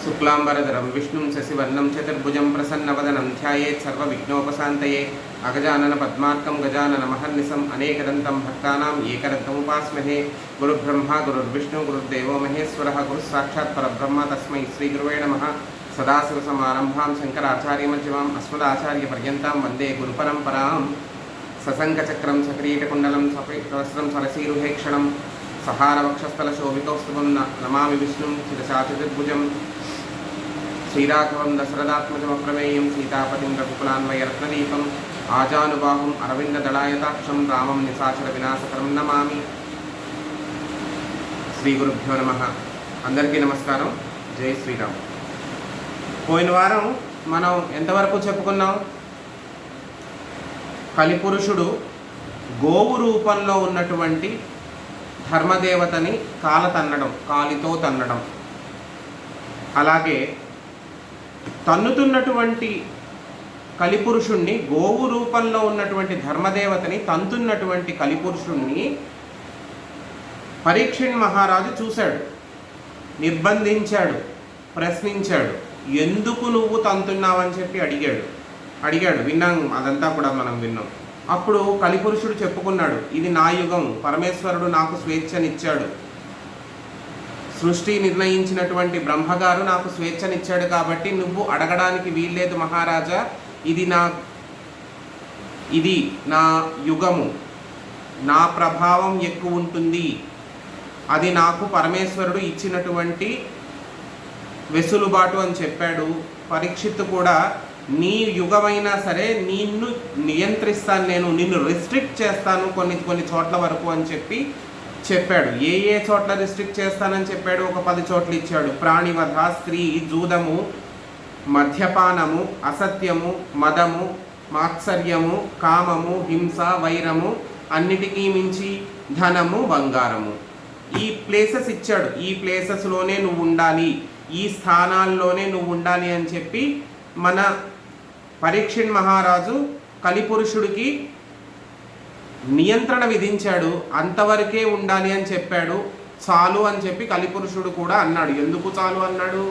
शुक्लांबरधरं विष्णुं शशिवर्णं चतुर्भुजं प्रसन्नवदनं ध्यायेत् सर्वविघ्नोपशान्तये अगजाननपद्मार्कं गजाननमहर्निशम् अनेकदन्तं भक्तानाम् एकदन्तमुपास्महे। गुरुब्रह्मा गुरुर्विष्णु गुरुर्देवो महेश्वरः गुरुस्साक्षात् परब्रह्म तस्मै श्रीगुरुवे नमः। सदाशिवसमारम्भां शङ्कराचार्यमध्यमाम् अस्मदाचार्यपर्यन्तां वन्दे गुरुपरम्परां। सशङ्खचक्रं सकिरीटकुण्डलं सहस्रं सरसीरुहेक्षणं सहारवक्षस्थलशोभिकौस्तुभं नमामि विष्णुं शिरसाचतुर्भुजं। श्रीराघवं दशरथात्मजमप्रमेयं सीतापतिं रघुकुलान्वयरत्नदीपम् आजानुबाहुम् अरविन्ददलायताक्षं रामं निशाचरविनाशकरं नमामि। श्रीगुरुभ्यो नमः। అందరికీ నమస్కారం। జై శ్రీరామ్। పోయిన వారం మనం ఎంతవరకు చెప్పుకున్నాం? కలిపురుషుడు గోవు రూపంలో ఉన్నటువంటి ధర్మదేవతని కాలితో తన్నడం, అలాగే తన్నుతున్నటువంటి కలిపురుషుణ్ణి, గోవు రూపంలో ఉన్నటువంటి ధర్మదేవతని తంతున్నటువంటి కలిపురుషుణ్ణి పరీక్షణ్ మహారాజు చూశాడు, నిర్బంధించాడు, ప్రశ్నించాడు. ఎందుకు నువ్వు తంతున్నావని చెప్పి అడిగాడు. విన్నాం, అదంతా కూడా మనం విన్నాం. అప్పుడు కలిపురుషుడు చెప్పుకున్నాడు, ఇది నా యుగం, పరమేశ్వరుడు నాకు స్వేచ్ఛనిచ్చాడు, సృష్టి నిర్ణయించినటువంటి బ్రహ్మగారు నాకు స్వేచ్ఛనిచ్చాడు, కాబట్టి నువ్వు అడగడానికి వీల్లేదు మహారాజా, ఇది నా యుగము, నా ప్రభావం ఎక్కువ ఉంటుంది, అది నాకు పరమేశ్వరుడు ఇచ్చినటువంటి వెసులుబాటు అని చెప్పాడు. పరీక్షిత్తు కూడా నీ యుగమైనా సరే నిన్ను నియంత్రిస్తాను, నిన్ను రిస్ట్రిక్ట్ చేస్తాను కొన్ని చోట్ల వరకు అని చెప్పాడు. ఏ చోట్ల రిస్ట్రిక్ట్ చేస్తానని చెప్పాడు? ఒక 10 చోట్ల ఇచ్చాడు. ప్రాణివధ, స్త్రీ, జూదము, మద్యపానము, అసత్యము, మదము, మాత్సర్యము, కామము, హింస, వైరము, అన్నిటికీ మించి ధనము, బంగారము, ఈ ప్లేసెస్ ఇచ్చాడు. ఈ ప్లేసెస్లోనే నువ్వు ఉండాలి, ఈ స్థానాల్లోనే నువ్వు ఉండాలి అని చెప్పి మన పరీక్షణ్ మహారాజు కలిపురుషుడికి నియంత్రణ విధించాడు. అంతవరకే ఉండాలి అని చెప్పాడు. చాలు అని చెప్పి కలిపురుషుడు కూడా అన్నాడు. ఎందుకు చాలు అన్నాడు?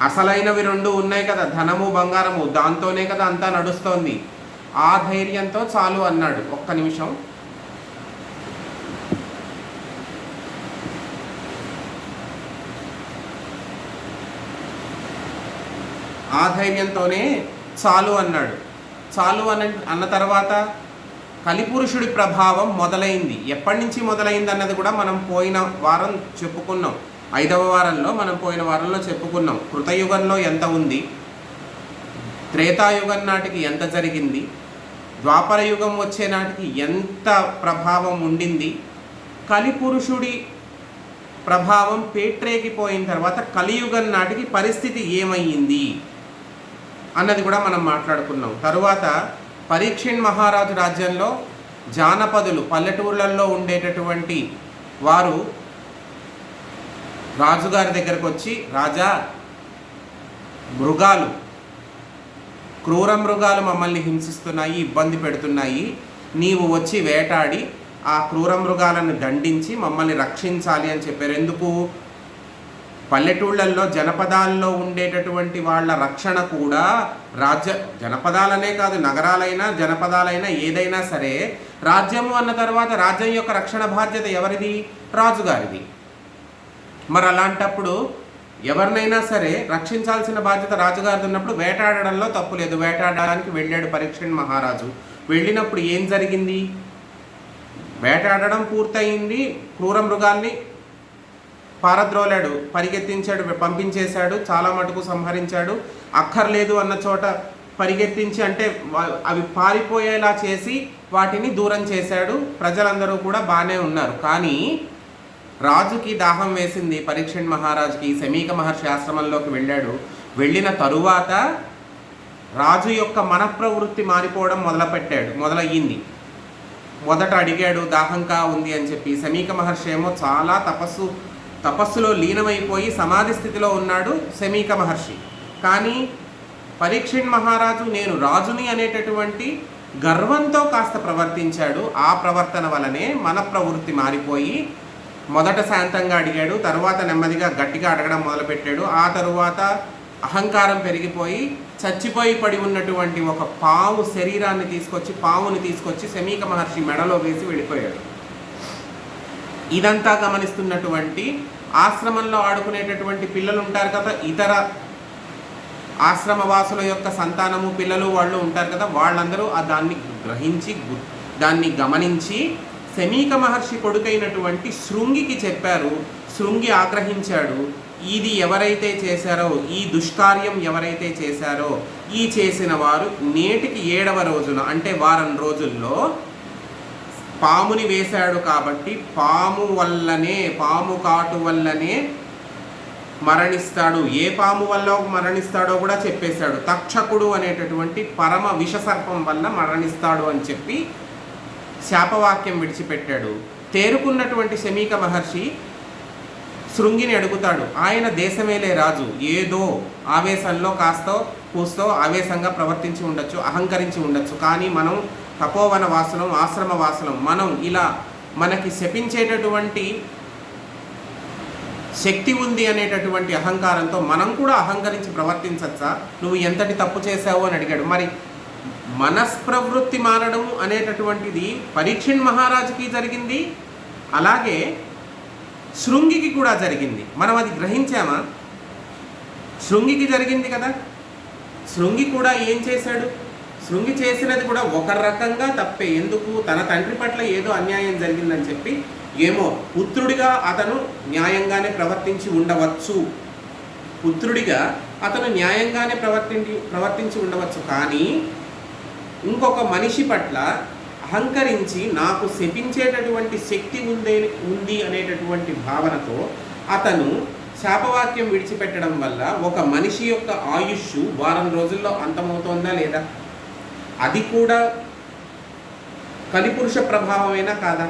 అసలైనవి 2 ఉన్నాయి కదా, ధనము, బంగారము, దాంతోనే కదా అంతా నడుస్తోంది. ఆ ధైర్యంతో చాలు అన్నాడు. ఒక్క నిమిషం. ఆ ధైర్యంతోనే చాలు అన్నాడు. చాలు అన్న తర్వాత కలిపురుషుడి ప్రభావం మొదలైంది. ఎప్పటి నుంచి మొదలైంది అన్నది కూడా మనం పోయిన వారం చెప్పుకున్నాం. 5వ వారంలో మనం పోయిన వారంలో చెప్పుకున్నాం. కృతయుగంలో ఎంత ఉంది, త్రేతాయుగం నాటికి ఎంత జరిగింది, ద్వాపర యుగం వచ్చే నాటికి ఎంత ప్రభావం ఉండింది, కలిపురుషుడి ప్రభావం పేట్రేగిపోయిన తర్వాత కలియుగం నాటికి పరిస్థితి ఏమయ్యింది అన్నది కూడా మనం మాట్లాడుకున్నాం. తరువాత పరీక్షణ్ మహారాజు రాజ్యంలో జానపదులు, పల్లెటూర్లలో ఉండేటటువంటి వారు రాజుగారి దగ్గరకు వచ్చి, రాజా, క్రూర మృగాలు మమ్మల్ని హింసిస్తున్నాయి, ఇబ్బంది పెడుతున్నాయి, నీవు వచ్చి వేటాడి ఆ క్రూర మృగాలను దండించి మమ్మల్ని రక్షించాలి అని చెప్పారు. ఎందుకు? పల్లెటూళ్ళల్లో, జనపదాల్లో ఉండేటటువంటి వాళ్ళ రక్షణ కూడా జనపదాలనే కాదు, నగరాలైనా జనపదాలైనా ఏదైనా సరే, రాజ్యము అన్న తర్వాత రాజ్యం యొక్క రక్షణ బాధ్యత ఎవరిది? రాజుగారిది. మరి అలాంటప్పుడు ఎవరినైనా సరే రక్షించాల్సిన బాధ్యత రాజుగారిది ఉన్నప్పుడు వేటాడడంలో తప్పు లేదు. వేటాడడానికి వెళ్ళాడు పరీక్షణ్ మహారాజు. వెళ్ళినప్పుడు ఏం జరిగింది? వేటాడడం పూర్తయింది, క్రూర మృగాల్ని పారద్రోలాడు, పరిగెత్తించాడు, పంపించేశాడు, చాలా మటుకు సంహరించాడు. అక్కర్లేదు అన్న చోట పరిగెత్తించి, అంటే అవి పారిపోయేలా చేసి వాటిని దూరం చేశాడు. ప్రజలందరూ కూడా బాగానే ఉన్నారు. కానీ రాజుకి దాహం వేసింది. పరీక్షణ్ మహారాజుకి శమీక మహర్షి ఆశ్రమంలోకి వెళ్ళిన తరువాత రాజు యొక్క మనఃప్రవృత్తి మారిపోవడం మొదలయ్యింది. మొదట అడిగాడు, దాహంగా ఉంది అని చెప్పి. శమీక మహర్షి ఏమో చాలా తపస్సులో లీనమైపోయి సమాధి స్థితిలో ఉన్నాడు శమీక మహర్షి. కానీ పరీక్షణ్ మహారాజు నేను రాజుని అనేటటువంటి గర్వంతో కాస్త ప్రవర్తించాడు. ఆ ప్రవర్తన వలనే మన ప్రవృత్తి మారిపోయి మొదట శాంతంగా అడిగాడు, తర్వాత నెమ్మదిగా గట్టిగా అడగడం మొదలుపెట్టాడు. ఆ తరువాత అహంకారం పెరిగిపోయి చచ్చిపోయి పడి ఉన్నటువంటి ఒక పాము శరీరాన్ని తీసుకొచ్చి, పాముని తీసుకొచ్చి శమీక మహర్షి మెడలో వేసి వెళ్ళిపోయాడు. ఇదంతా గమనిస్తున్నటువంటి ఆశ్రమంలో ఆడుకునేటటువంటి పిల్లలు ఉంటారు కదా, ఇతర ఆశ్రమవాసుల యొక్క సంతానము పిల్లలు వాళ్ళు ఉంటారు కదా, వాళ్ళందరూ దాన్ని గ్రహించి దాన్ని గమనించి శమీక మహర్షి కొడుకైనటువంటి శృంగికి చెప్పారు. శృంగి ఆగ్రహించాడు. ఇది ఎవరైతే చేశారో, ఈ దుష్కార్యం ఎవరైతే చేశారో, ఈ చేసిన వారు నేటికి 7వ రోజున అంటే వారం రోజుల్లో పాముని వేశాడు కాబట్టి పాము వల్లనే, పాము కాటు వల్లనే మరణిస్తాడు. ఏ పాము వల్ల మరణిస్తాడో కూడా చెప్పేశాడు. తక్షకుడు అనేటటువంటి పరమ విషసర్పం వల్ల మరణిస్తాడు అని చెప్పి శాపవాక్యం విడిచిపెట్టాడు. తేరుకున్నటువంటి శమీక మహర్షి శృంగిని అడుగుతాడు. ఆయన దేశమేలే రాజు, ఏదో ఆవేశంలో కాస్తో కూస్తో ఆవేశంగా ప్రవర్తించి ఉండొచ్చు, అహంకరించి ఉండొచ్చు. కానీ మనం తపోవన వాసులం, ఆశ్రమ వాసులం. మనం ఇలా మనకి శపించేటటువంటి శక్తి ఉంది అనేటటువంటి అహంకారంతో మనం కూడా అహంకరించి ప్రవర్తించచ్చా? నువ్వు ఎంతటి తప్పు చేశావు అని అడిగాడు. మరి మనస్ప్రవృత్తి మారడం అనేటటువంటిది పరీక్షణ్ మహారాజుకి జరిగింది, అలాగే శృంగికి కూడా జరిగింది. మనం అది గ్రహించామా? శృంగికి జరిగింది కదా. శృంగి కూడా ఏం చేశాడు? శృంగి చేసినది కూడా ఒక రకంగా తప్పే. ఎందుకు? తన తండ్రి పట్ల ఏదో అన్యాయం జరిగిందని చెప్పి, ఏమో పుత్రుడిగా అతను న్యాయంగానే ప్రవర్తించి ఉండవచ్చు, పుత్రుడిగా అతను న్యాయంగానే ప్రవర్తించి ఉండవచ్చు. కానీ ఇంకొక మనిషి పట్ల అహంకరించి నాకు శపించేటటువంటి శక్తి ఉంది అనేటటువంటి భావనతో అతను శాపవాక్యం విడిచిపెట్టడం వల్ల ఒక మనిషి యొక్క ఆయుష్ వారం రోజుల్లో అంతమవుతోందా లేదా? అది కూడా కలిపురుష ప్రభావమేనా కాదా?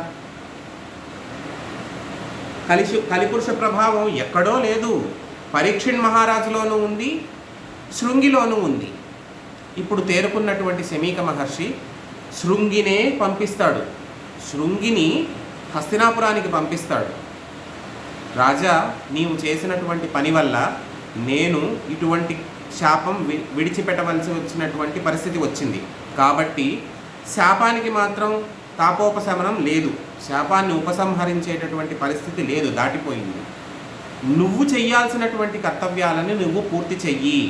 కలిపురుష ప్రభావం ఎక్కడో లేదు, పరీక్షణ్ మహారాజులోనూ ఉంది, శృంగిలోనూ ఉంది. ఇప్పుడు తేరుకున్నటువంటి శమీక మహర్షి శృంగినే పంపిస్తాడు. శృంగిని హస్తినాపురానికి పంపిస్తాడు. రాజా, నీవు చేసినటువంటి పని వల్ల నేను ఇటువంటి శాపం విడిచిపెట్టవలసి వచ్చినటువంటి పరిస్థితి వచ్చింది. కాబట్టి శాపానికి మాత్రం తాపోపశమనం లేదు, శాపాన్ని ఉపసంహరించేటటువంటి పరిస్థితి లేదు, దాటిపోయింది. నువ్వు చెయ్యాల్సినటువంటి కర్తవ్యాలను నువ్వు పూర్తి చెయ్యి.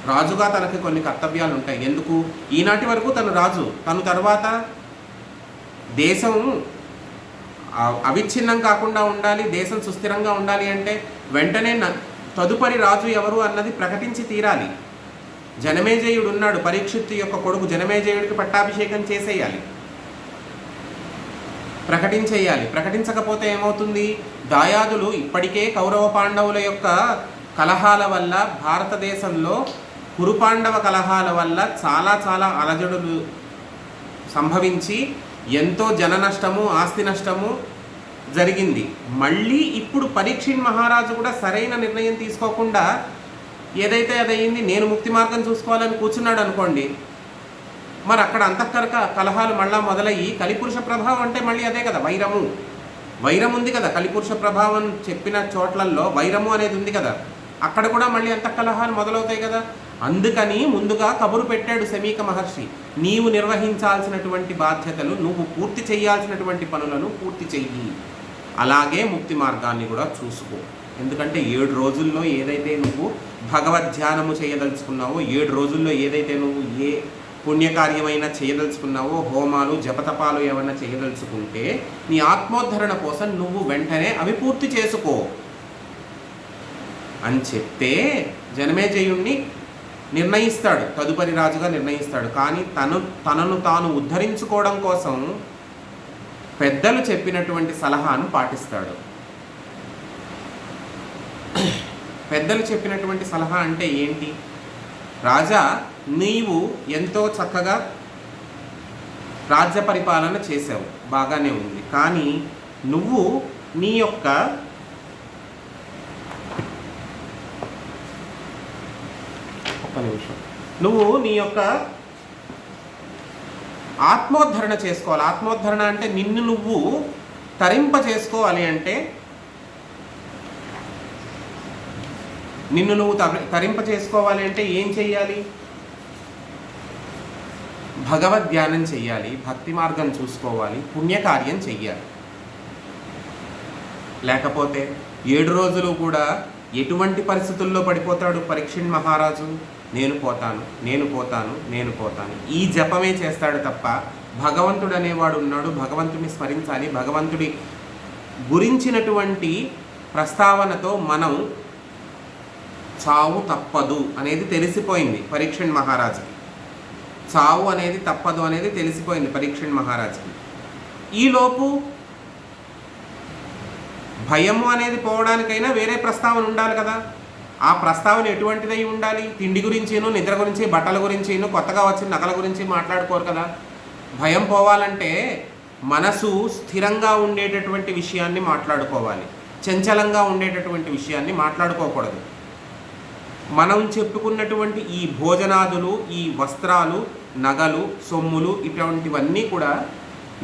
రాజుగా తనకి కొన్ని కర్తవ్యాలు ఉంటాయి. ఎందుకు? ఈనాటి వరకు తను రాజు, తను తర్వాత దేశం అవిచ్ఛిన్నం కాకుండా ఉండాలి, దేశం సుస్థిరంగా ఉండాలి అంటే వెంటనే తదుపరి రాజు ఎవరు అన్నది ప్రకటించి తీరాలి. జనమేజయుడు ఉన్నాడు, పరీక్షిత్తు యొక్క కొడుకు జనమేజయుడికి పట్టాభిషేకం చేసేయాలి, ప్రకటించేయాలి. ప్రకటించకపోతే ఏమవుతుంది? దాయాదులు ఇప్పటికే కౌరవ పాండవుల యొక్క కలహాల వల్ల, భారతదేశంలో కురుపాండవ కలహాల వల్ల చాలా చాలా అలజడులు సంభవించి ఎంతో జన నష్టము, ఆస్తి నష్టము జరిగింది. మళ్ళీ ఇప్పుడు పరీక్షణ్ మహారాజు కూడా సరైన నిర్ణయం తీసుకోకుండా ఏదైతే అదయింది, నేను ముక్తి మార్గం చూసుకోవాలని కూర్చున్నాడు అనుకోండి, మరి అక్కడ అంతఃకర కలహాలు మళ్ళా మొదలయ్యి, కలిపురుష ప్రభావం అంటే మళ్ళీ అదే కదా, వైరం ఉంది కదా, కలిపురుష ప్రభావం చెప్పిన చోట్లల్లో వైరము అనేది ఉంది కదా, అక్కడ కూడా మళ్ళీ అంతఃకలహాలు మొదలవుతాయి కదా. అందుకని ముందుగా కబురు పెట్టాడు శమీక మహర్షి, నీవు నిర్వహించాల్సినటువంటి బాధ్యతలు, నువ్వు పూర్తి చేయాల్సినటువంటి పనులను పూర్తి చెయ్యి, అలాగే ముక్తి మార్గాన్ని కూడా చూసుకో. ఎందుకంటే 7 రోజుల్లో ఏదైతే నువ్వు భగవద్ధ్యానము చేయదలుచుకున్నావో, 7 రోజుల్లో ఏదైతే నువ్వు ఏ పుణ్యకార్యమైనా చేయదలుచుకున్నావో, హోమాలు జపతపాలు ఏమైనా చేయదలుచుకుంటే నీ ఆత్మోద్ధరణ కోసం నువ్వు వెంటనే అవి పూర్తి చేసుకో అని చెప్తే జనమేజయుణ్ణి నిర్ణయిస్తాడు, తదుపరి రాజుగా నిర్ణయిస్తాడు. కానీ తనను తాను ఉద్ధరించుకోవడం కోసం పెద్దలు చెప్పినటువంటి సలహాను పాటిస్తాడు. పెద్దలు చెప్పినటువంటి సలహా అంటే ఏంటి? రాజా, నీవు ఎంతో చక్కగా రాజ్య పరిపాలన చేసావు, బాగానే ఉంది. కానీ నువ్వు నీ యొక్క ఆత్మోద్ధరణ చేసుకోవాలి. ఆత్మోద్ధరణ అంటే నిన్ను నువ్వు తరింప చేసుకోవాలి అంటే, నిన్ను నువ్వు తరింప చేసుకోవాలి అంటే ఏం చెయ్యాలి? భగవద్ ధ్యానం చెయ్యాలి, భక్తి మార్గం చూసుకోవాలి, పుణ్యకార్యం చెయ్యాలి. లేకపోతే 7 రోజులు కూడా ఎటువంటి పరిస్థితుల్లో పడిపోతాడు పరీక్షణ్ మహారాజు? నేను పోతాను, నేను పోతాను, నేను పోతాను, ఈ జపమే చేస్తాడు తప్ప భగవంతుడు అనేవాడు ఉన్నాడు, భగవంతుడిని స్మరించాలి, భగవంతుడి గురించినటువంటి ప్రస్తావనతో మనం చావు తప్పదు అనేది తెలిసిపోయింది పరీక్షణ్ మహారాజుకి. చావు అనేది తప్పదు అనేది తెలిసిపోయింది పరీక్షణ్ మహారాజుకి. ఈలోపు భయము అనేది పోవడానికైనా వేరే ప్రస్తావన ఉండాలి కదా. ఆ ప్రస్తావన ఎటువంటిదై ఉండాలి? తిండి గురించిను, నిద్ర గురించి, బట్టల గురించిను, కొత్తగా వచ్చిన నగల గురించి మాట్లాడుకోరు కదా. భయం పోవాలంటే మనసు స్థిరంగా ఉండేటటువంటి విషయాన్ని మాట్లాడుకోవాలి, చంచలంగా ఉండేటటువంటి విషయాన్ని మాట్లాడుకోకూడదు. మనం చెప్పుకున్నటువంటి ఈ భోజనాదులు, ఈ వస్త్రాలు, నగలు, సొమ్ములు ఇటువంటివన్నీ కూడా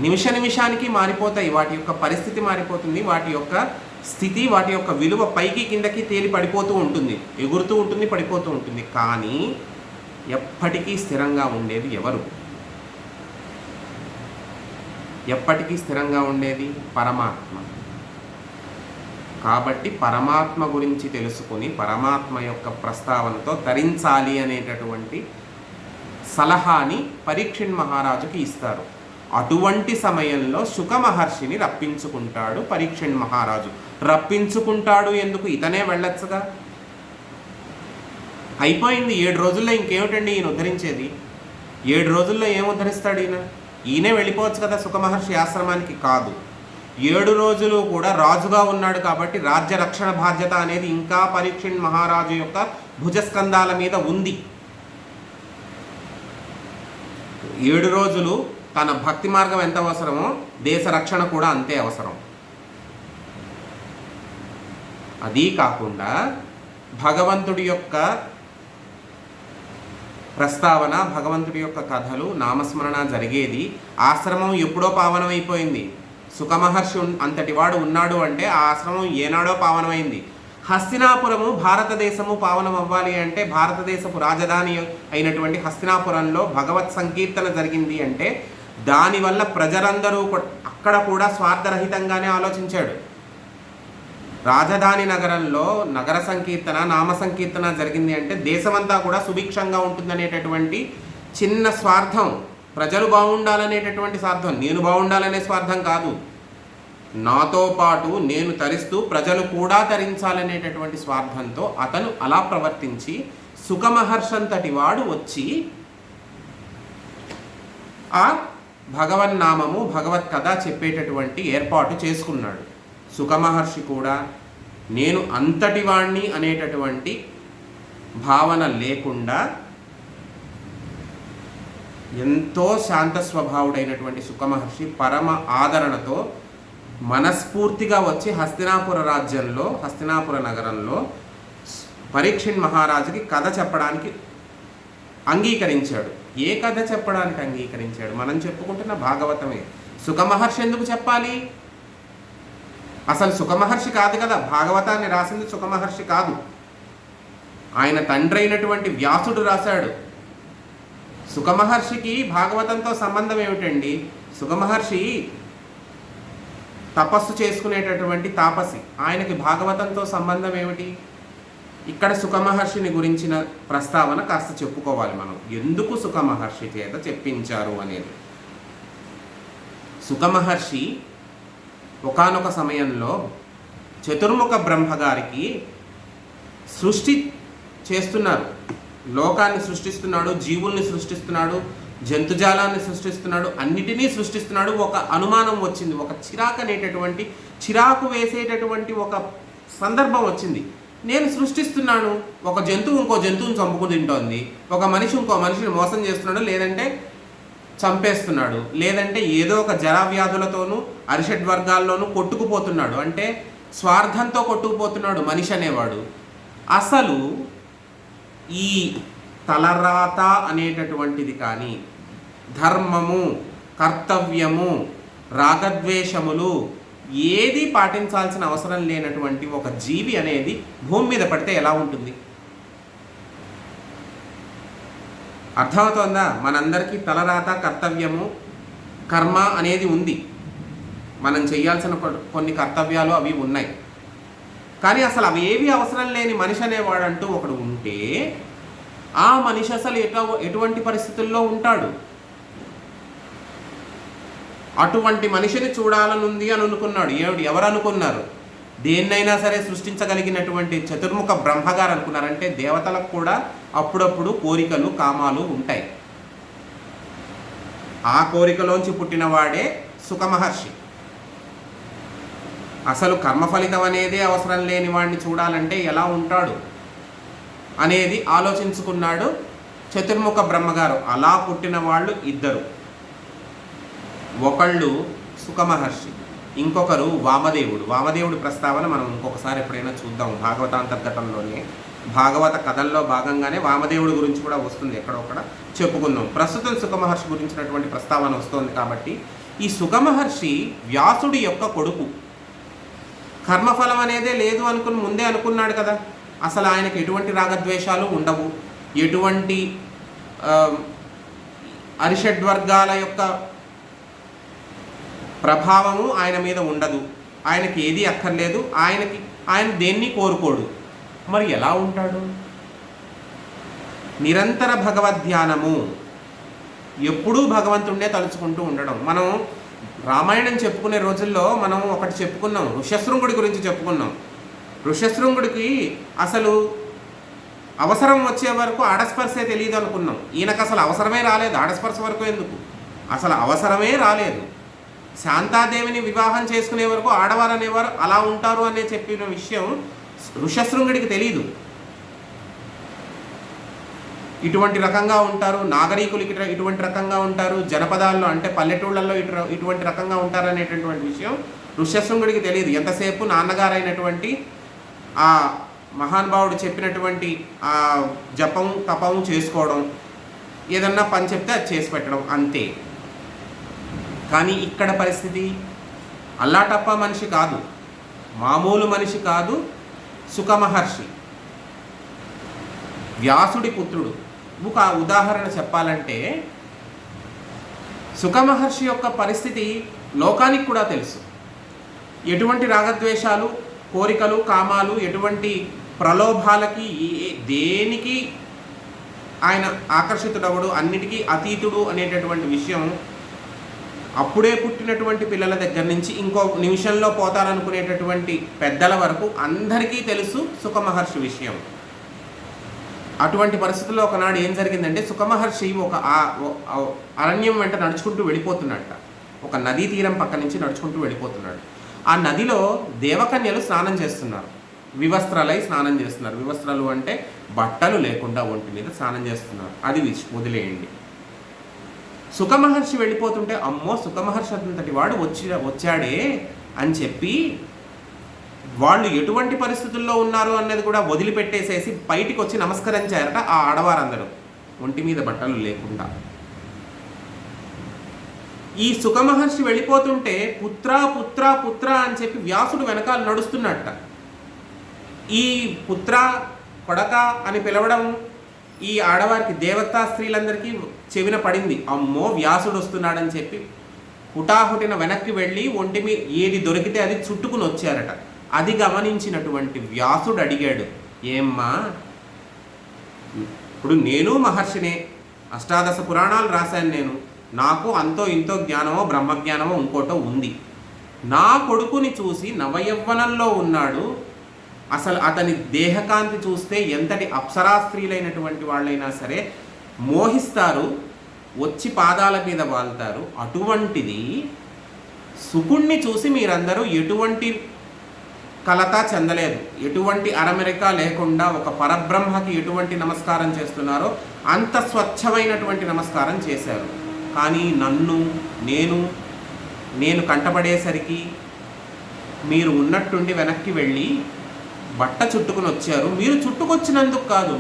నిమిషానికి మారిపోతాయి. వాటి యొక్క పరిస్థితి మారిపోతుంది, వాటి యొక్క స్థితి, వాటి యొక్క విలువ పైకి కిందకి తేలి పడిపోతూ ఉంటుంది, ఎగురుతూ ఉంటుంది, పడిపోతూ ఉంటుంది. కానీ ఎప్పటికీ స్థిరంగా ఉండేది ఎవరు? ఎప్పటికీ స్థిరంగా ఉండేది పరమాత్మ. కాబట్టి పరమాత్మ గురించి తెలుసుకొని పరమాత్మ యొక్క ప్రస్తావనతో తరించాలి అనేటటువంటి సలహాని పరీక్షణ్ మహారాజుకి ఇస్తారు. అటువంటి సమయంలో శుక మహర్షిని రప్పించుకుంటాడు పరీక్షణ్ మహారాజు. రప్పించుకుంటాడు ఎందుకు? ఇతనే వెళ్ళొచ్చుగా, అయిపోయింది. 7 రోజుల్లో ఇంకేమిటండి ఈయన ఉద్ధరించేది? 7 రోజుల్లో ఏం ఉద్ధరిస్తాడు ఈయన? ఈయనే వెళ్ళిపోవచ్చు కదా శుక మహర్షి ఆశ్రమానికి. కాదు, 7 రోజులు కూడా రాజుగా ఉన్నాడు కాబట్టి రాజ్య రక్షణ బాధ్యత అనేది ఇంకా పరీక్షణ్ మహారాజు యొక్క భుజస్కంధాల మీద ఉంది. 7 రోజులు తన భక్తి మార్గం ఎంత అవసరమో దేశ రక్షణ కూడా అంతే అవసరం. అదీ కాకుండా భగవంతుడి యొక్క ప్రస్తావన, భగవంతుడి యొక్క కథలు, నామస్మరణ జరిగేది. ఆశ్రమం ఎప్పుడో పావనమైపోయింది. సుఖమహర్షి అంతటి వాడు ఉన్నాడు అంటే ఆ ఆశ్రమం ఏనాడో పావనమైంది. హస్తినాపురము భారతదేశము పావనం అవ్వాలి అంటే భారతదేశపు రాజధాని అయినటువంటి హస్తినాపురంలో భగవత్ సంకీర్తన జరిగింది అంటే దానివల్ల ప్రజలందరూ అక్కడ కూడా స్వార్థరహితంగానే ఆలోచించాడు. రాజధాని నగరంలో నగర సంకీర్తన, నామ సంకీర్తన జరిగింది అంటే దేశమంతా కూడా సుభిక్షంగా ఉంటుందనేటటువంటి చిన్న స్వార్థం, ప్రజలు బాగుండాలనేటటువంటి స్వార్థం, నేను బాగుండాలనే స్వార్థం కాదు, నాతో పాటు నేను తరిస్తూ ప్రజలు కూడా తరించాలనేటటువంటి స్వార్థంతో అతను అలా ప్రవర్తించి సుఖమహర్షంతటి వాడు వచ్చి ఆ భగవన్నామము, భగవత్ కథ చెప్పేటటువంటి ఏర్పాటు చేసుకున్నాడు. సుఖమహర్షి కూడా నేను అంతటి వాణ్ణి అనేటటువంటి భావన లేకుండా ఎంతో శాంత స్వభావుడైనటువంటి సుఖమహర్షి పరమ ఆదరణతో మనస్ఫూర్తిగా వచ్చి హస్తినాపుర రాజ్యంలో, హస్తినాపుర నగరంలో పరీక్షణ్ మహారాజుకి కథ చెప్పడానికి అంగీకరించాడు. ఏ కథ చెప్పడానికి అంగీకరించాడు? మనం చెప్పుకుంటున్న భాగవతమే. సుఖమహర్షి ఎందుకు చెప్పాలి? అసలు సుఖమహర్షి కాదు కదా, భాగవతాన్ని రాసింది సుఖమహర్షి కాదు, ఆయన తండ్రి అయినటువంటి వ్యాసుడు రాశాడు. సుఖమహర్షికి భాగవతంతో సంబంధం ఏమిటండి? సుఖమహర్షి తపస్సు చేసుకునేటటువంటి తాపసి, ఆయనకి భాగవతంతో సంబంధం ఏమిటి? ఇక్కడ సుఖమహర్షిని గురించిన ప్రస్తావన కాస్త చెప్పుకోవాలి మనం. ఎందుకు సుఖమహర్షి చేత చెప్పించారు అనేది. సుఖమహర్షి ఒకానొక సమయంలో చతుర్ముఖ బ్రహ్మగారికి సృష్టి చేస్తున్నారు, లోకాన్ని సృష్టిస్తున్నాడు, జీవుల్ని సృష్టిస్తున్నాడు, జంతుజాలాన్ని సృష్టిస్తున్నాడు, అన్నిటినీ సృష్టిస్తున్నాడు. ఒక అనుమానం వచ్చింది, ఒక చిరాకు వేసేటటువంటి ఒక సందర్భం వచ్చింది. నేను సృష్టిస్తున్నాను, ఒక జంతువు ఇంకో జంతువుని చంపుకు తింటోంది, ఒక మనిషి ఇంకో మనిషిని మోసం చేస్తున్నాడు, లేదంటే చంపేస్తున్నాడు, లేదంటే ఏదో ఒక జరావ్యాధులతోనూ అరిషడ్ వర్గాల్లోనూ కొట్టుకుపోతున్నాడు. అంటే స్వార్థంతో కొట్టుకుపోతున్నాడు మనిషి అనేవాడు. అసలు ఈ తలరాత అనేటటువంటిది కానీ, ధర్మము, కర్తవ్యము, రాగద్వేషములు, ఏది పాటించాల్సిన అవసరం లేనటువంటి ఒక జీవి అనేది భూమి మీద పడితే ఎలా ఉంటుంది? అర్థమవుతోందా? మనందరికీ తలరాత, కర్తవ్యము, కర్మ అనేది ఉంది. మనం చేయాల్సిన కొన్ని కర్తవ్యాలు అవి ఉన్నాయి. కానీ అసలు అవి ఏవి అవసరం లేని మనిషి అనేవాడంటూ ఒకడు ఉంటే ఆ మనిషి అసలు ఎటువంటి పరిస్థితుల్లో ఉంటాడు? అటువంటి మనిషిని చూడాలనుంది అని అనుకున్నాడు. ఎవరు అనుకున్నారు? దేన్నైనా సరే సృష్టించగలిగినటువంటి చతుర్ముఖ బ్రహ్మగారు అనుకున్నారంటే దేవతలకు కూడా అప్పుడప్పుడు కోరికలు, కామాలు ఉంటాయి. ఆ కోరికలోంచి పుట్టినవాడే సుఖమహర్షి. అసలు కర్మఫలితం అనేదే అవసరం లేని వాడిని చూడాలంటే ఎలా ఉంటాడు అనేది ఆలోచించుకున్నాడు చతుర్ముఖ బ్రహ్మగారు. అలా పుట్టిన వాళ్ళు ఇద్దరు. ఒకళ్ళు సుఖమహర్షి, ఇంకొకరు వామదేవుడు. వామదేవుడి ప్రస్తావన మనం ఇంకొకసారి ఎప్పుడైనా చూద్దాం. భాగవతాంతర్గతంలోనే భాగవత కథల్లో భాగంగానే వామదేవుడి గురించి కూడా వస్తుంది, ఎక్కడొక్కడ చెప్పుకుందాం. ప్రస్తుతం సుఖమహర్షి గురించినటువంటి ప్రస్తావన వస్తుంది కాబట్టి ఈ సుఖమహర్షి వ్యాసుడి యొక్క కొడుకు. కర్మఫలం అనేదే లేదు అనుకుని ముందే అనుకున్నాడు కదా. అసలు ఆయనకు ఎటువంటి రాగద్వేషాలు ఉండవు, ఎటువంటి అరిషడ్వర్గాల యొక్క ప్రభావము ఆయన మీద ఉండదు. ఆయనకి ఏది అక్కర్లేదు, ఆయన దేన్ని కోరుకోడు. మరి ఎలా ఉంటాడు? నిరంతర భగవద్ధ్యానము, ఎప్పుడూ భగవంతుడే తలుచుకుంటూ ఉండడం. మనం రామాయణం చెప్పుకునే రోజుల్లో మనం ఒకటి చెప్పుకున్నాం, ఋష్యశృంగుడి గురించి చెప్పుకున్నాం. ఋష్యశృంగుడికి అసలు అవసరం వచ్చే వరకు ఆడస్పర్శే తెలియదు అనుకున్నాం. ఈయనకు అసలు అవసరమే రాలేదు. ఆడస్పర్శ వరకు ఎందుకు, అసలు అవసరమే రాలేదు. శాంతాదేవిని వివాహం చేసుకునే వరకు ఆడవారు అనేవారు అలా ఉంటారు అనే చెప్పిన విషయం ఋష్యశృంగుడికి తెలీదు. ఇటువంటి రకంగా ఉంటారు, నాగరికులు ఇటువంటి రకంగా ఉంటారు, జనపదాల్లో అంటే పల్లెటూళ్ళల్లో ఇటువంటి రకంగా ఉంటారు అనేటటువంటి విషయం ఋష్యశృంగుడికి తెలియదు. ఎంతసేపు నాన్నగారైనటువంటి ఆ మహానుభావుడు చెప్పినటువంటి ఆ జపం తపం చేసుకోవడం, ఏదన్నా పని చెప్తే అది చేసి పెట్టడం, అంతే. కానీ ఇక్కడ పరిస్థితి అల్లాటప్ప మనిషి కాదు, మామూలు మనిషి కాదు. సుఖమహర్షి వ్యాసుడి పుత్రుడు. ఒక ఉదాహరణ చెప్పాలంటే సుఖమహర్షి యొక్క పరిస్థితి లోకానికి కూడా తెలుసు. ఎటువంటి రాగద్వేషాలు, కోరికలు, కామాలు, ఎటువంటి ప్రలోభాలకి దేనికి ఆయన ఆకర్షితుడవడు, అన్నిటికీ అతీతుడు అనేటటువంటి విషయం అప్పుడే పుట్టినటువంటి పిల్లల దగ్గర నుంచి ఇంకో నిమిషంలో పోతారనుకునేటటువంటి పెద్దల వరకు అందరికీ తెలుసు సుఖమహర్షి విషయం. అటువంటి పరిస్థితుల్లో ఒకనాడు ఏం జరిగిందంటే సుఖమహర్షి ఒక అరణ్యం వెంట నడుచుకుంటూ వెళ్ళిపోతున్నట్ట. ఒక నదీ తీరం పక్క నుంచి నడుచుకుంటూ వెళ్ళిపోతున్నాడు. ఆ నదిలో దేవకన్యలు స్నానం చేస్తున్నారు, వివస్త్రాలై స్నానం చేస్తున్నారు. వివస్త్రాలు అంటే బట్టలు లేకుండా ఒంటి మీద స్నానం చేస్తున్నారు. అది వదిలేయండి. సుఖమహర్షి వెళ్ళిపోతుంటే అమ్మో సుఖమహర్షి అంతటి వాడు వచ్చాడే అని చెప్పి వాళ్ళు ఎటువంటి పరిస్థితుల్లో ఉన్నారు అన్నది కూడా వదిలిపెట్టేసేసి బయటికి వచ్చి నమస్కరించారట ఆ ఆడవారందరూ, ఒంటి మీద బట్టలు లేకుండా. ఈ సుఖమహర్షి వెళ్ళిపోతుంటే పుత్ర పుత్ర పుత్ర అని చెప్పి వ్యాసుడు వెనకాల నడుస్తున్నట్ట. ఈ పుత్ర కొడక అని పిలవడం ఈ ఆడవారికి, దేవతా స్త్రీలందరికీ చెవిన పడింది. అమ్మో వ్యాసుడు వస్తున్నాడని చెప్పి హుటాహుటిన వెనక్కి వెళ్ళి ఒంటి మీద ఏది దొరికితే అది చుట్టుకుని వచ్చారట. అది గమనించినటువంటి వ్యాసుడు అడిగాడు, ఏమ్మా ఇప్పుడు నేను మహర్షినే, అష్టాదశ పురాణాలు రాశాను నేను, నాకు అంతో ఇంతో జ్ఞానమో బ్రహ్మజ్ఞానమో ఇంకోటో ఉంది. నా కొడుకుని చూసి నవయవ్వనంలో ఉన్నాడు, అసలు అతని దేహకాంతి చూస్తే ఎంతటి అప్సరా స్త్రీలైనటువంటి వాళ్ళైనా సరే మోహిస్తారు, వచ్చి పాదాల మీద వాళ్తారు. అటువంటిది సుకుణ్ణి చూసి మీరందరూ ఎటువంటి కలత చెందలేదు, ఎటువంటి అరమెరిక లేకుండా ఒక పరబ్రహ్మకి ఎటువంటి నమస్కారం చేస్తున్నారో అంత స్వచ్ఛమైనటువంటి నమస్కారం చేశారు. కానీ నేను కంటపడేసరికి మీరు ఉన్నట్టుండి వెనక్కి వెళ్ళి బట్ట చుట్టుకుని వచ్చారు. మీరు చుట్టుకొచ్చినందుకు కాదు,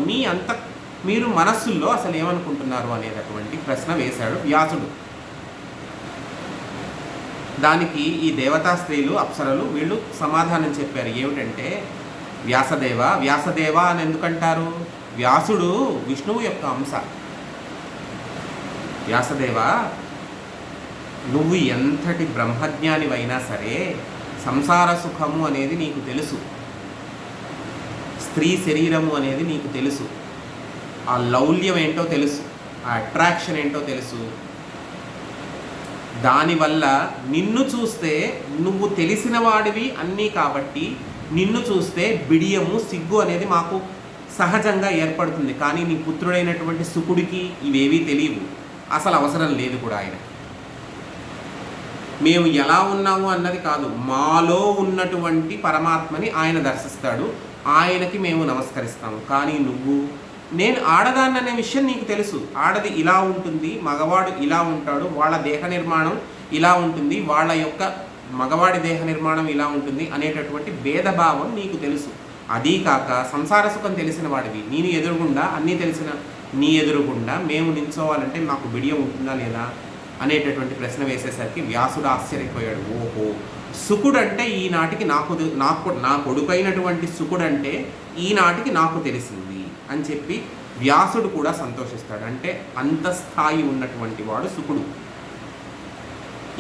మీరు మనస్సుల్లో అసలు ఏమనుకుంటున్నారు అనేటటువంటి ప్రశ్న వేశాడు వ్యాసుడు. దానికి ఈ దేవతా స్త్రీలు అప్సరలు వీళ్ళు సమాధానం చెప్పారు. ఏమిటంటే, వ్యాసదేవ అని ఎందుకంటారు? వ్యాసుడు విష్ణువు యొక్క అంశ. వ్యాసదేవ, నువ్వు ఎంతటి బ్రహ్మజ్ఞానివైనా సరే సంసార సుఖము అనేది నీకు తెలుసు, స్త్రీ శరీరము అనేది నీకు తెలుసు, ఆ లౌల్యం ఏంటో తెలుసు, ఆ అట్రాక్షన్ ఏంటో తెలుసు. దానివల్ల నిన్ను చూస్తే, నువ్వు తెలిసిన వాడివి అన్నీ కాబట్టి నిన్ను చూస్తే బిడియము, సిగ్గు అనేది మాకు సహజంగా ఏర్పడుతుంది. కానీ నీ పుత్రుడైనటువంటి శుకుడికి ఇవేవీ తెలియవు, అసలు అవసరం లేదు కూడా. ఆయన మేము ఎలా ఉన్నాము అన్నది కాదు, మాలో ఉన్నటువంటి పరమాత్మని ఆయన దర్శిస్తాడు, ఆయనకి మేము నమస్కరిస్తాము. కానీ నువ్వు, నేను ఆడదాన్ని అనే విషయం నీకు తెలుసు, ఆడది ఇలా ఉంటుంది, మగవాడు ఇలా ఉంటాడు, వాళ్ళ దేహ నిర్మాణం ఇలా ఉంటుంది, వాళ్ళ యొక్క మగవాడి దేహ నిర్మాణం ఇలా ఉంటుంది అనేటటువంటి భేదభావం నీకు తెలుసు. అదీ కాక సంసార సుఖం తెలిసిన వాడివి, నేను ఎదురుగుండా అన్నీ తెలిసిన నీ ఎదురుగుండా మేము నిల్చోవాలంటే మాకు బిడియం ఉంటుందా లేదా అనేటటువంటి ప్రశ్న వేసేసరికి వ్యాసుడు ఆశ్చర్యపోయాడు. ఓహో, శుకుడంటే ఈనాటికి నా కొడుకైనటువంటి శుకుడంటే ఈనాటికి నాకు తెలిసింది అని చెప్పి వ్యాసుడు కూడా సంతోషిస్తాడు. అంటే అంత స్థాయి ఉన్నటువంటి వాడు శుకుడు.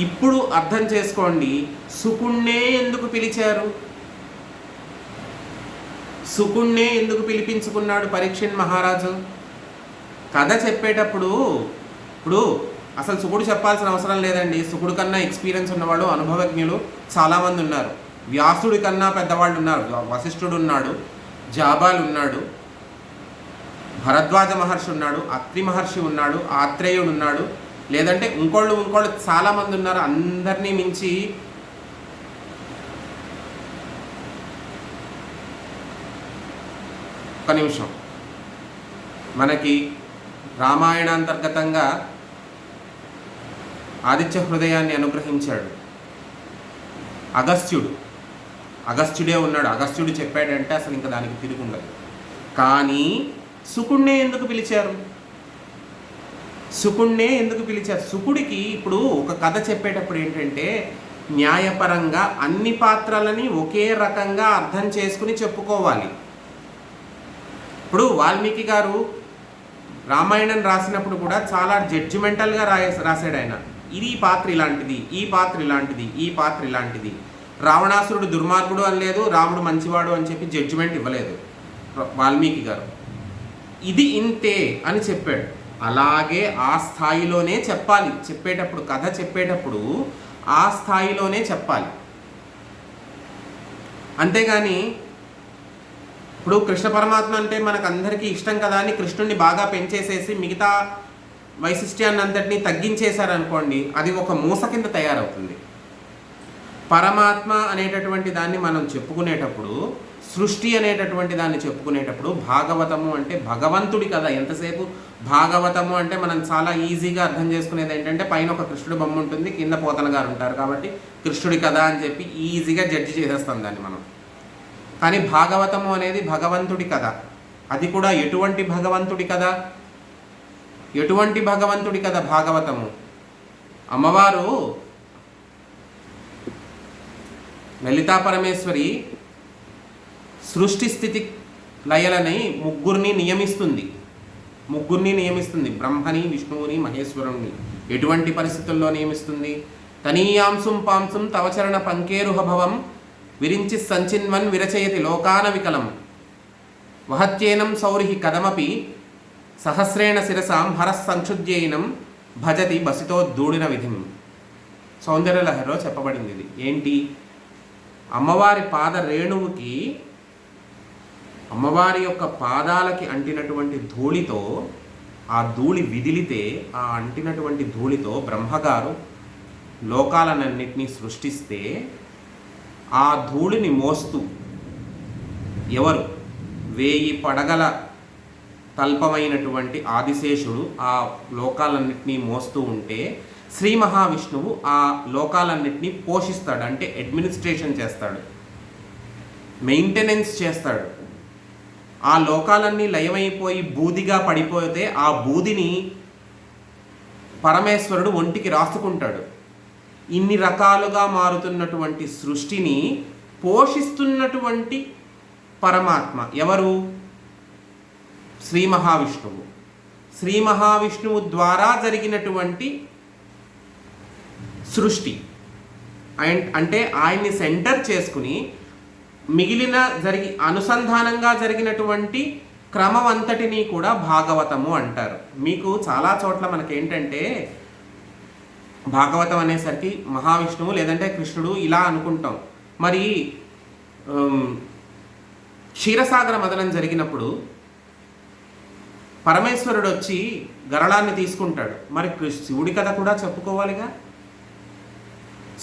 ఇప్పుడు అర్థం చేసుకోండి, శుకుణ్ణే ఎందుకు పిలిచారు? శుకుణ్ణే ఎందుకు పిలిపించుకున్నాడు పరీక్షణ్ మహారాజు? కథ చెప్పేటప్పుడు ఇప్పుడు అసలు శుకుడు చెప్పాల్సిన అవసరం లేదండి. శుకుడు కన్నా ఎక్స్పీరియన్స్ ఉన్నవాడు, అనుభవజ్ఞులు చాలామంది ఉన్నారు. వ్యాసుడి కన్నా పెద్దవాళ్ళు ఉన్నారు. వశిష్ఠుడు ఉన్నాడు, జాబాలు ఉన్నాడు, భరద్వాజ మహర్షి ఉన్నాడు, అత్రి మహర్షి ఉన్నాడు, ఆత్రేయుడు ఉన్నాడు, లేదంటే ఇంకోళ్ళు చాలామంది ఉన్నారు. అందరినీ మించి ఒక నిమిషం, మనకి రామాయణాంతర్గతంగా ఆదిత్య హృదయాన్ని అనుగ్రహించాడు అగస్త్యుడే ఉన్నాడు. అగస్త్యుడు చెప్పాడంటే అసలు ఇంకా దానికి తిరుగుండదు. కానీ శుకుణ్ణే ఎందుకు పిలిచారు? శుకుడికి ఇప్పుడు ఒక కథ చెప్పేటప్పుడు ఏంటంటే, న్యాయపరంగా అన్ని పాత్రలని ఒకే రకంగా అర్థం చేసుకుని చెప్పుకోవాలి. ఇప్పుడు వాల్మీకి గారు రామాయణం రాసినప్పుడు కూడా చాలా జడ్జిమెంటల్గా రాశాడు ఆయన. ఈ పాత్ర ఇలాంటిది, ఈ పాత్ర ఇలాంటిది, ఈ పాత్ర ఇలాంటిది. రావణాసురుడు దుర్మార్గుడు అని లేదు, రాముడు మంచివాడు అని చెప్పి జడ్జిమెంట్ ఇవ్వలేదు వాల్మీకి గారు. ఇది ఇంతే అని చెప్పాడు. అలాగే ఆ స్థాయిలోనే చెప్పాలి. చెప్పేటప్పుడు, కథ చెప్పేటప్పుడు ఆ స్థాయిలోనే చెప్పాలి. అంతేగాని ఇప్పుడు కృష్ణ పరమాత్మ అంటే మనకు అందరికీ ఇష్టం కదా అని కృష్ణుడిని బాగా పెంచేసేసి మిగతా వైశిష్ట్యాన్ని అంతటినీ తగ్గించేశారనుకోండి, అది ఒక మూస కింద తయారవుతుంది. పరమాత్మ అనేటటువంటి దాన్ని మనం చెప్పుకునేటప్పుడు, సృష్టి అనేటటువంటి దాన్ని చెప్పుకునేటప్పుడు, భాగవతము అంటే భగవంతుడి కథ. ఎంతసేపు భాగవతము అంటే మనం చాలా ఈజీగా అర్థం చేసుకునేది ఏంటంటే, పైన ఒక కృష్ణుడి బొమ్మ ఉంటుంది, కింద పోతన గారు ఉంటారు కాబట్టి కృష్ణుడి కథ అని చెప్పి ఈజీగా జడ్జి చేసేస్తాం దాన్ని మనం. కానీ భాగవతము అనేది భగవంతుడి కథ. అది కూడా ఎటువంటి భగవంతుడి కథ? భాగవతము. అమ్మవారు లలితా పరమేశ్వరి సృష్టి స్థితి లయలని ముగ్గురిని నియమిస్తుంది. బ్రహ్మని, విష్ణువుని, మహేశ్వరుని. ఎటువంటి పరిస్థితుల్లో నియమిస్తుంది? తనీయాంశం పాంసం తవచరణ పంకేరుహభవం విరించి సంచిన్వన్ విరచయతి లోకాన వికలం వహత్యేనం సౌరిహి కదమపి సహస్రేణ శిరసాం హరస్సంక్షుధ్యైనం భజతి బసితో దూడిన విధిం. సౌందర్యలహరిలో చెప్పబడింది ఇది. ఏంటి? అమ్మవారి పాద రేణువుకి, అమ్మవారి యొక్క పాదాలకి అంటినటువంటి ధూళితో, ఆ ధూళి విదిలితే ఆ అంటినటువంటి ధూళితో బ్రహ్మగారు లోకాలన్నింటినీ సృష్టిస్తే, ఆ ధూళిని మోస్తూ ఎవరు? 1000 పడగల తల్పమైనటువంటి ఆదిశేషుడు ఆ లోకాలన్నింటినీ మోస్తూ ఉంటే, శ్రీ మహావిష్ణువు ఆ లోకాలన్నింటినీ పోషిస్తాడు. అంటే అడ్మినిస్ట్రేషన్ చేస్తాడు, మెయింటెనెన్స్ చేస్తాడు. ఆ లోకాలన్నీ లయమైపోయి బూదిగా పడిపోతే ఆ బూదిని పరమేశ్వరుడు ఒంటికి రాసుకుంటాడు. ఇన్ని రకాలుగా మారుతున్నటువంటి సృష్టిని పోషిస్తున్నటువంటి పరమాత్మ ఎవరు? శ్రీ మహావిష్ణువు. శ్రీ మహావిష్ణువు ద్వారా జరిగినటువంటి సృష్టి అంటే ఆయన్ని సెంటర్ చేసుకుని మిగిలిన అనుసంధానంగా జరిగినటువంటి క్రమం అంతటినీ కూడా భాగవతము అంటారు. మీకు చాలా చోట్ల మనకేంటంటే భాగవతం అనేసరికి మహావిష్ణువు లేదంటే కృష్ణుడు ఇలా అనుకుంటాం. మరి క్షీరసాగర మదనం జరిగినప్పుడు పరమేశ్వరుడు వచ్చి గరళాన్ని తీసుకుంటాడు. మరి శివుడి కథ కూడా చెప్పుకోవాలిగా.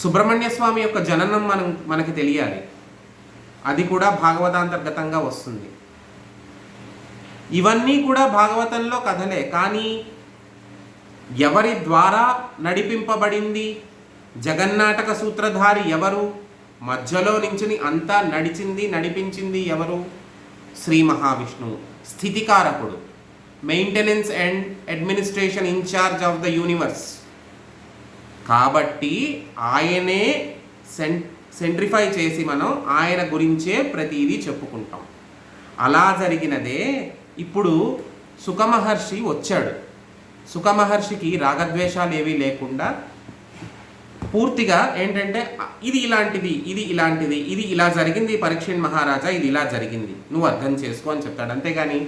సుబ్రహ్మణ్య స్వామి యొక్క జననం మనకి తెలియాలి. అది కూడా భాగవతాంతర్గతంగా వస్తుంది. ఇవన్నీ కూడా భాగవతంలో కథలే. కానీ ఎవరి ద్వారా నడిపింపబడింది? జగన్నాటక సూత్రధారి ఎవరు? మధ్యలో నించుని అంతా నడిపించింది ఎవరు? శ్రీ మహావిష్ణువు. స్థితికారకుడు, maintenance and administration incharge of the universe. కాబట్టి ఆయనే సెంట్రిఫై చేసి మనం ఆయన గురించే ప్రతిదీ చెప్పుకుంటాం. అలా జరిగినదే ఇప్పుడు సుఖమహర్షి వచ్చాడు. సుఖమహర్షికి రాగద్వేషాలు ఏవీ లేకుండా పూర్తిగా ఏంటంటే ఇది ఇలాంటిది, ఇది ఇలాంటిది, ఇది ఇలా జరిగింది పరీక్షణ్ మహారాజా, ఇది ఇలా జరిగింది, నువ్వు అర్థం చేసుకో అని చెప్తాడు. అంతేగాని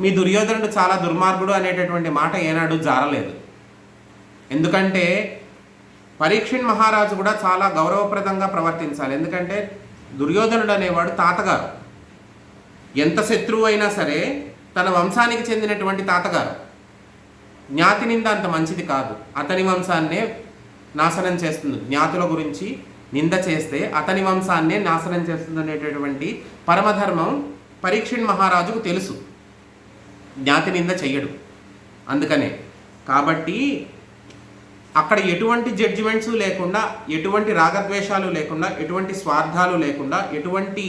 మీ దుర్యోధనుడు చాలా దుర్మార్గుడు అనేటటువంటి మాట ఏనాడు జారలేదు. ఎందుకంటే పరీక్షణ్ మహారాజు కూడా చాలా గౌరవప్రదంగా ప్రవర్తించాలి. ఎందుకంటే దుర్యోధనుడు అనేవాడు తాతగారు. ఎంత శత్రువు అయినా సరే తన వంశానికి చెందినటువంటి తాతగారు. జ్ఞాతి నింద అంత మంచిది కాదు. అతని వంశాన్నే నాశనం చేస్తుంది. జ్ఞాతుల గురించి నింద చేస్తే అతని వంశాన్నే నాశనం చేస్తుంది అనేటటువంటి పరమధర్మం పరీక్షణ్ మహారాజుకు తెలుసు. జ్ఞాతి నింద చెయ్యడు. అందుకనే కాబట్టి అక్కడ ఎటువంటి జడ్జిమెంట్స్ లేకుండా, ఎటువంటి రాగద్వేషాలు లేకుండా, ఎటువంటి స్వార్థాలు లేకుండా, ఎటువంటి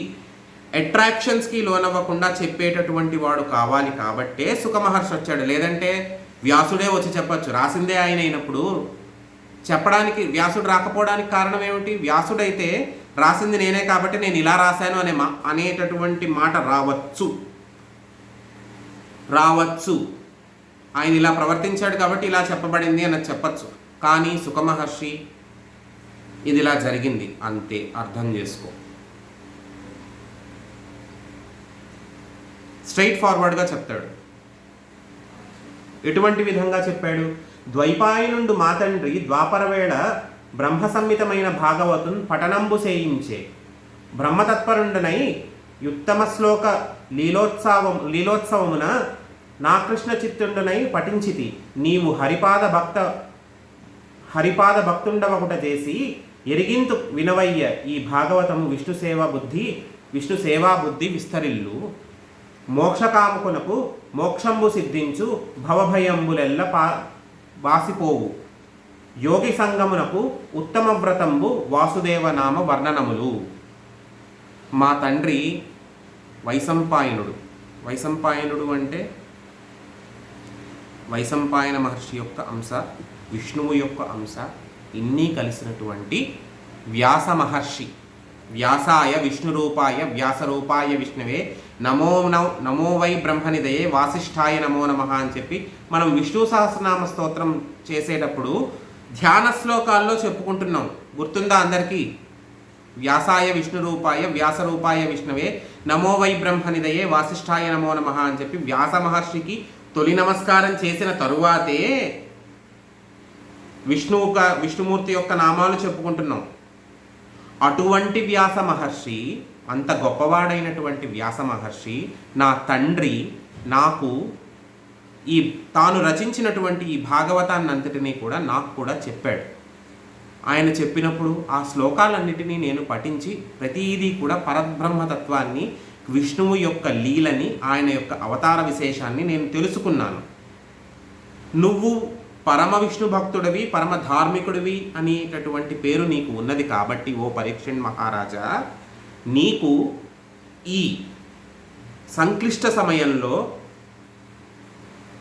అట్రాక్షన్స్కి లోనవ్వకుండా చెప్పేటటువంటి వాడు కావాలి. కాబట్టే సుఖమహర్షి వచ్చాడు. లేదంటే వ్యాసుడే వచ్చి చెప్పచ్చు. రాసిందే ఆయన అయినప్పుడు చెప్పడానికి వ్యాసుడు రాకపోవడానికి కారణం ఏమిటి? వ్యాసుడైతే రాసింది నేనే కాబట్టి నేను ఇలా రాశాను అనేటటువంటి మాట రావచ్చు. ఆయన ఇలా ప్రవర్తించాడు కాబట్టి ఇలా చెప్పబడింది అన్నది చెప్పచ్చు. కానీ సుఖమహర్షి ఇది ఇలా జరిగింది అంతే, అర్థం చేసుకో. స్ట్రైట్ ఫార్వర్డ్గా చెప్తాడు. ఎటువంటి విధంగా చెప్పాడు? ద్వైపాయనుండు మా తండ్రి ద్వాపరవేళ బ్రహ్మ సంహితమైన భాగవతున్ పఠనంబు చేయించే బ్రహ్మతత్పరుండనై యుత్తమ శ్లోక లీలోత్సవమున నా కృష్ణ చిత్తుండనై పఠించితి. నీవు హరిపాద భక్తుండవకుట చేసి ఎరిగింతు వినవయ్య ఈ భాగవతము విష్ణు సేవా బుద్ధి విస్తరిల్లు. మోక్షకాముకునకు మోక్షంబు సిద్ధించు భవభయంబులెల్ల వాసిపోవు. యోగి సంగమునకు ఉత్తమ వ్రతంబు వాసుదేవనామ వర్ణనములు. మా తండ్రి వైశంపాయనుడు అంటే వైశంపాయన మహర్షి యొక్క అంశ, విష్ణువు యొక్క అంశ, ఇన్నీ కలిసినటువంటి వ్యాస మహర్షి. వ్యాసాయ విష్ణురూపాయ వ్యాసరూపాయ విష్ణువే నమో వై బ్రహ్మనిదయే వాసిష్ఠాయ నమో నమః అని చెప్పి మనం విష్ణు సహస్రనామ స్తోత్రం చేసేటప్పుడు ధ్యాన శ్లోకాల్లో చెప్పుకుంటున్నాం. గుర్తుందా అందరికీ? వ్యాసాయ విష్ణురూపాయ వ్యాసరూపాయ విష్ణువే నమో వై బ్రహ్మనిదయే వాసిష్ఠాయ నమో నమః అని చెప్పి వ్యాస మహర్షికి తొలి నమస్కారం చేసిన తరువాతే విష్ణుమూర్తి యొక్క నామాలు చెప్పుకుంటున్నాం. అటువంటి వ్యాస మహర్షి, అంత గొప్పవాడైనటువంటి వ్యాస మహర్షి నా తండ్రి నాకు తాను రచించినటువంటి ఈ భాగవతాన్ని అంతటినీ కూడా నాకు కూడా చెప్పాడు. ఆయన చెప్పినప్పుడు ఆ శ్లోకాలన్నిటినీ నేను పఠించి ప్రతిదీ కూడా పరబ్రహ్మతత్వాన్ని, విష్ణువు యొక్క లీలని, ఆయన యొక్క అవతార విశేషాన్ని నేను తెలుసుకున్నాను. నువ్వు పరమ విష్ణు భక్తుడివి, పరమ ధార్మికుడివి అనేటటువంటి పేరు నీకు ఉన్నది కాబట్టి ఓ పరీక్షణ్ మహారాజా, నీకు ఈ సంక్లిష్ట సమయంలో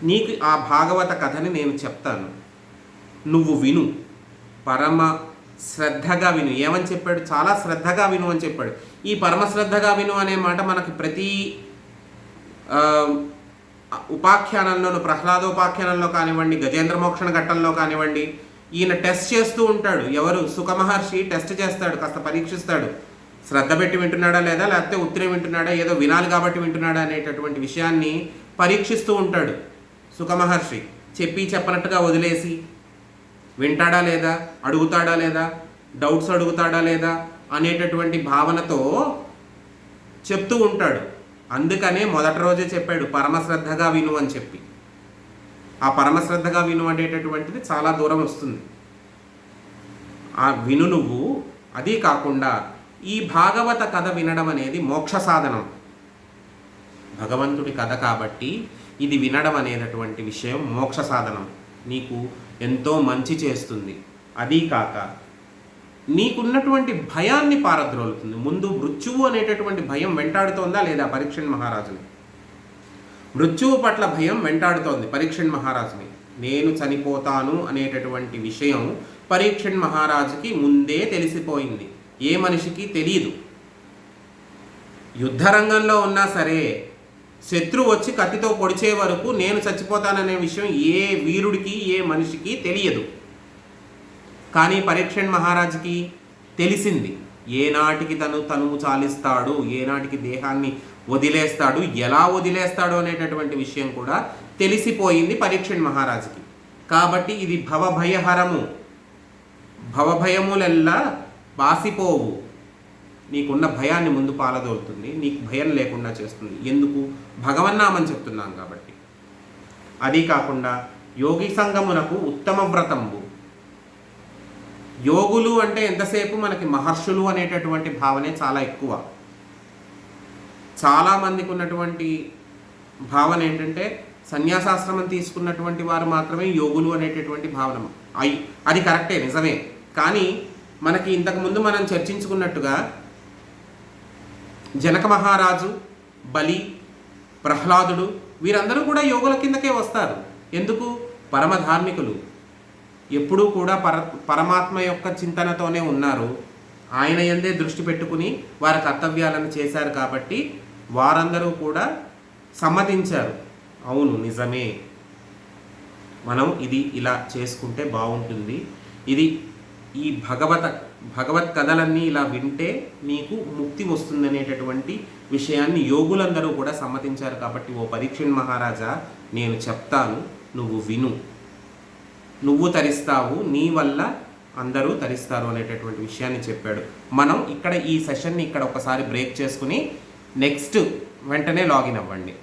నీకు ఆ భాగవత కథని నేను చెప్తాను, నువ్వు విను. పరమ శ్రద్ధగా విను. ఏమని చెప్పాడు? చాలా శ్రద్ధగా విను అని చెప్పాడు. ఈ పరమ శ్రద్ధగా విను అనే మాట మనకి ప్రతి ఉపాఖ్యానంలోను, ప్రహ్లాదోపాఖ్యానంలో కానివ్వండి, గజేంద్ర మోక్షణ ఘట్టంలో కానివ్వండి, ఈయన టెస్ట్ చేస్తూ ఉంటాడు. ఎవరు? సుఖ మహర్షి టెస్ట్ చేస్తాడు, కాస్త పరీక్షిస్తాడు. శ్రద్ధ పెట్టి వింటున్నాడా లేదా, లేకపోతే ఉత్తిరే వింటున్నాడా, ఏదో వినాలి కాబట్టి వింటున్నాడా అనేటటువంటి విషయాన్ని పరీక్షిస్తూ ఉంటాడు సుఖ మహర్షి. చెప్పనట్టుగా వదిలేసి వింటాడా లేదా, అడుగుతాడా లేదా, డౌట్స్ అడుగుతాడా లేదా అనేటటువంటి భావనతో చెప్తూ ఉంటాడు. అందుకనే మొదటి రోజే చెప్పాడు పరమశ్రద్ధగా విను అని చెప్పి. ఆ పరమశ్రద్ధగా విను అనేటటువంటిది చాలా దూరం వస్తుంది. ఆ విను నువ్వు. అదీ కాకుండా ఈ భాగవత కథ వినడం అనేది మోక్ష సాధనం. భగవంతుడి కథ కాబట్టి ఇది వినడం అనేటటువంటి విషయం మోక్ష సాధనం. నీకు ఎంతో మంచి చేస్తుంది. అదీ కాక నీకున్నటువంటి భయాన్ని పారద్రోలుతుంది. ముందు మృత్యువు అనేటటువంటి భయం వెంటాడుతోందా లేదా పరీక్షణ్ మహారాజుని? మృత్యువు పట్ల భయం వెంటాడుతోంది పరీక్షణ్ మహారాజుని. నేను చనిపోతాను అనేటటువంటి విషయం పరీక్షణ్ మహారాజుకి ముందే తెలిసిపోయింది. ఏ మనిషికి తెలియదు. యుద్ధరంగంలో ఉన్నా సరే శత్రువు వచ్చి కత్తితో పొడిచే వరకు నేను చచ్చిపోతాననే విషయం ఏ వీరుడికి, ఏ మనిషికి తెలియదు. కానీ పరీక్షణ్ మహారాజుకి తెలిసింది. ఏనాటికి తనువు చాలిస్తాడు, ఏనాటికి దేహాన్ని వదిలేస్తాడు, ఎలా వదిలేస్తాడు అనేటటువంటి విషయం కూడా తెలిసిపోయింది పరీక్షణ్ మహారాజుకి. కాబట్టి ఇది భవభయహరము. భవభయములెల్లా బాసిపోవు. నీకున్న భయాన్ని ముందు పాలదోలుతుంది, నీకు భయం లేకుండా చేస్తుంది. ఎందుకు? భగవన్నామని చెప్తున్నాం కాబట్టి. అదీ కాకుండా యోగి సంగమునకు ఉత్తమ వ్రతంబు. యోగులు అంటే ఎంతసేపు మనకి మహర్షులు అనేటటువంటి భావనే చాలా ఎక్కువ. చాలామందికి ఉన్నటువంటి భావన ఏంటంటే సన్యాసాశ్రమం తీసుకున్నటువంటి వారు మాత్రమే యోగులు అనేటటువంటి భావన. అది కరెక్టే, నిజమే. కానీ మనకి ఇంతకుముందు మనం చర్చించుకున్నట్టుగా జనక మహారాజు, బలి, ప్రహ్లాదుడు వీరందరూ కూడా యోగుల కిందకే వస్తారు. ఎందుకు? పరమధార్మికులు. ఎప్పుడూ కూడా పరమాత్మ యొక్క చింతనతోనే ఉన్నారు. ఆయన యందే దృష్టి పెట్టుకుని వారి కర్తవ్యాలను చేశారు కాబట్టి వారందరూ కూడా సమ్మతించారు. అవును, నిజమే, మనం ఇది ఇలా చేసుకుంటే బాగుంటుంది, ఇది ఈ భగవత్ కథలన్నీ ఇలా వింటే నీకు ముక్తి వస్తుందనేటటువంటి విషయాన్ని యోగులందరూ కూడా సమ్మతించారు. కాబట్టి ఓ పరీక్షణ్ మహారాజా, నేను చెప్తాను, నువ్వు విను. నువ్వు తరిస్తావు, నీ వల్ల అందరూ తరిస్తారు అనేటటువంటి విషయాన్ని చెప్పాడు. మనం ఇక్కడ ఈ సెషన్ని ఇక్కడ ఒకసారి బ్రేక్ చేసుకుని నెక్స్ట్ వెంటనే లాగిన్ అవ్వండి.